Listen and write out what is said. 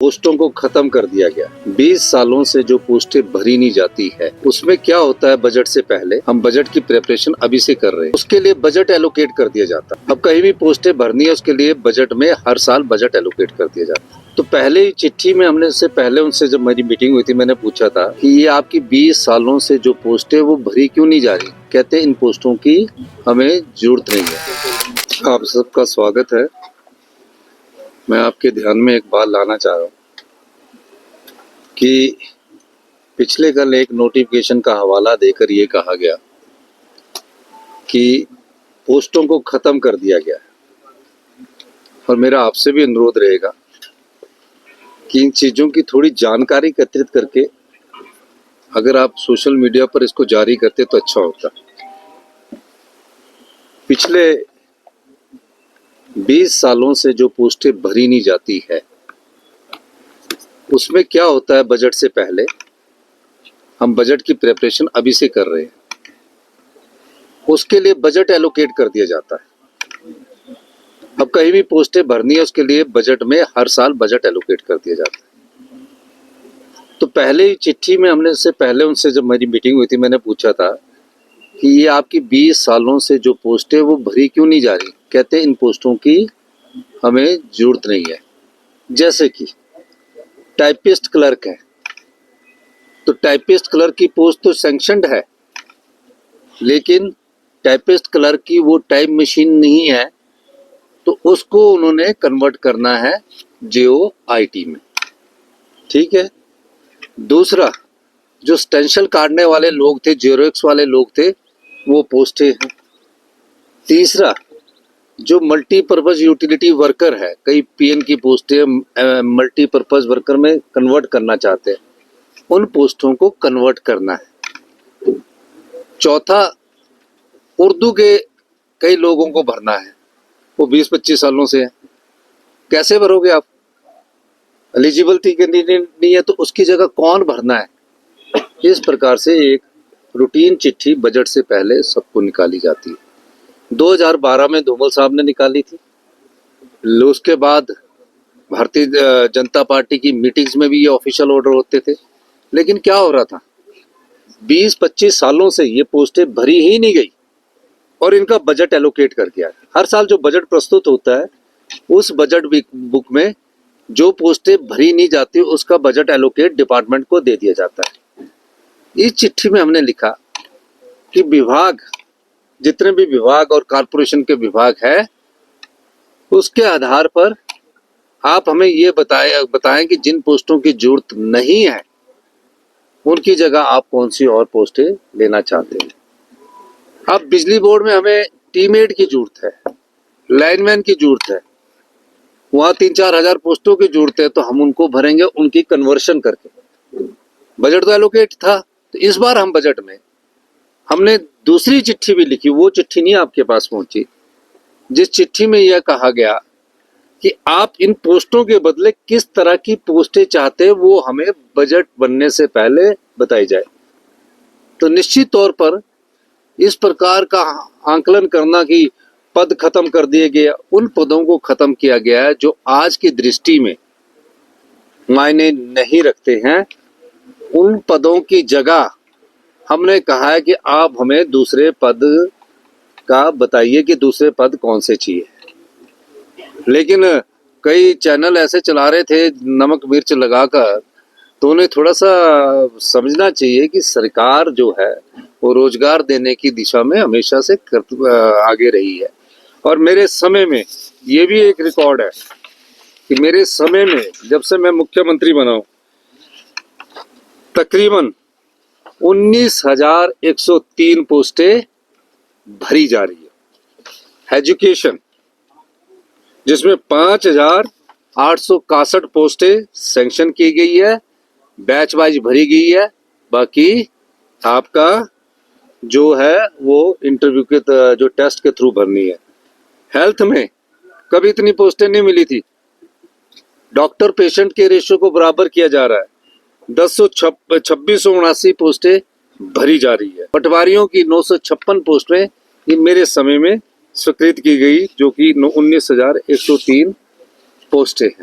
पोस्टों को खत्म कर दिया गया। 20 सालों से जो पोस्टें भरी नहीं जाती है, उसमें क्या होता है, बजट से पहले हम बजट की प्रिपरेशन अभी से कर रहे हैं, उसके लिए बजट एलोकेट कर दिया जाता है। अब कहीं भी पोस्टें भरनी है, उसके लिए बजट में हर साल बजट एलोकेट कर दिया जाता है। तो पहले ही चिट्ठी में हमने से पहले उनसे जब मेरी मीटिंग हुई थी, मैंने पूछा था कि ये आपकी 20 सालों से जो पोस्टें वो भरी क्यों नहीं जा रही। कहते इन पोस्टों की हमें जरूरत नहीं है। आप सबका स्वागत है। मैं आपके ध्यान में एक बात लाना चाह रहा हूँ कि पिछले कल एक नोटिफिकेशन का हवाला देकर ये कहा गया कि पोस्टों को खत्म कर दिया गया है, और मेरा आपसे भी अनुरोध रहेगा कि इन चीज़ों की थोड़ी जानकारी एकत्रित करके अगर आप सोशल मीडिया पर इसको जारी करते तो अच्छा होता। पिछले 20 सालों से जो पोस्टें भरी नहीं जाती है, उसमें क्या होता है, बजट से पहले हम बजट की प्रिपरेशन अभी से कर रहे हैं, उसके लिए बजट एलोकेट कर दिया जाता है। अब कहीं भी पोस्टें भरनी है, उसके लिए बजट में हर साल बजट एलोकेट कर दिया जाता है। तो पहले ही चिट्ठी में हमने से पहले उनसे जब मेरी मीटिंग हुई थी, मैंने पूछा था कि ये आपकी 20 सालों से जो पोस्टें वो भरी क्यों नहीं जा रही। कहते इन पोस्टों की हमें जरूरत नहीं है। जैसे कि टाइपिस्ट क्लर्क है, तो टाइपिस्ट क्लर्क की पोस्ट तो सैंक्शनड है, लेकिन टाइपिस्ट क्लर्क की वो टाइप मशीन नहीं है, तो उसको उन्होंने कन्वर्ट करना है JOIT में। ठीक है। दूसरा, जो स्टेंशल काटने वाले लोग थे, जेरोक्स वाले लोग थे, वो पोस्टें हैं। तीसरा, जो मल्टीपर्पज यूटिलिटी वर्कर है, कई PN की पोस्टें मल्टीपर्पज वर्कर में कन्वर्ट करना चाहते हैं, उन पोस्टों को कन्वर्ट करना है। चौथा, उर्दू के कई लोगों को भरना है, वो 20-25 सालों से है। कैसे भरोगे आप? एलिजिबल थी कैंडिडेट नहीं है, तो उसकी जगह कौन भरना है? इस प्रकार से एक रूटीन चिट्ठी बजट से पहले सबको निकाली जाती है। 2012 में धूमल साहब ने निकाली थी। उसके बाद भारतीय जनता पार्टी की मीटिंग्स में भी ये ऑफिशियल ऑर्डर होते थे। लेकिन क्या हो रहा था, 20-25 सालों से ये पोस्टें भरी ही नहीं गई और इनका बजट एलोकेट कर दिया। हर साल जो बजट प्रस्तुत होता है, उस बजट बुक में जो पोस्टें भरी नहीं जाती, उसका बजट एलोकेट डिपार्टमेंट को दे दिया जाता है। इस चिट्ठी में हमने लिखा कि विभाग, जितने भी विभाग और कॉरपोरेशन के विभाग है, उसके आधार पर आप हमें ये बताएं कि जिन पोस्टों की जरूरत नहीं है, उनकी जगह आप कौन सी और पोस्टें लेना चाहते हैं। अब बिजली बोर्ड में हमें टीमएड की जरूरत है, लाइनमैन की जरूरत है, वहाँ 3-4 हजार पोस्टों की जरूरत है, तो हम उनको भरेंगे, उनकी कन्वर्शन करके। बजट तो एलोकेट था। तो इस बार हम बजट में हमने दूसरी चिट्ठी भी लिखी, वो चिट्ठी नहीं आपके पास पहुंची, जिस चिट्ठी में यह कहा गया कि आप इन पोस्टों के बदले किस तरह की पोस्टें चाहते हैं, वो हमें बजट बनने से पहले बताई जाए। तो निश्चित तौर पर इस प्रकार का आंकलन करना कि पद खत्म कर दिए गए, उन पदों को खत्म किया गया है जो आज की दृष्टि में मायने नहीं रखते हैं। उन पदों की जगह हमने कहा है कि आप हमें दूसरे पद का बताइए कि दूसरे पद कौन से चाहिए। लेकिन कई चैनल ऐसे चला रहे थे नमक मिर्च लगाकर, तो उन्हें थोड़ा सा समझना चाहिए कि सरकार जो है वो रोजगार देने की दिशा में हमेशा से आगे रही है। और मेरे समय में ये भी एक रिकॉर्ड है कि मेरे समय में, जब से मैं मुख्यमंत्री बना हूं, तकरीबन 19,103 पोस्टें भरी जा रही है। एजुकेशन, जिसमें 5,861 पोस्टें सैंक्शन की गई है, बैच वाइज भरी गई है, बाकी आपका जो है वो इंटरव्यू के जो टेस्ट के थ्रू भरनी है। हेल्थ में कभी इतनी पोस्टें नहीं मिली थी। डॉक्टर पेशेंट के रेशियो को बराबर किया जा रहा है। 2679 पोस्टें भरी जा रही है। पटवारियों की 956 पोस्टें ये मेरे समय में स्वीकृत की गई, जो कि 19,103 पोस्टें हैं।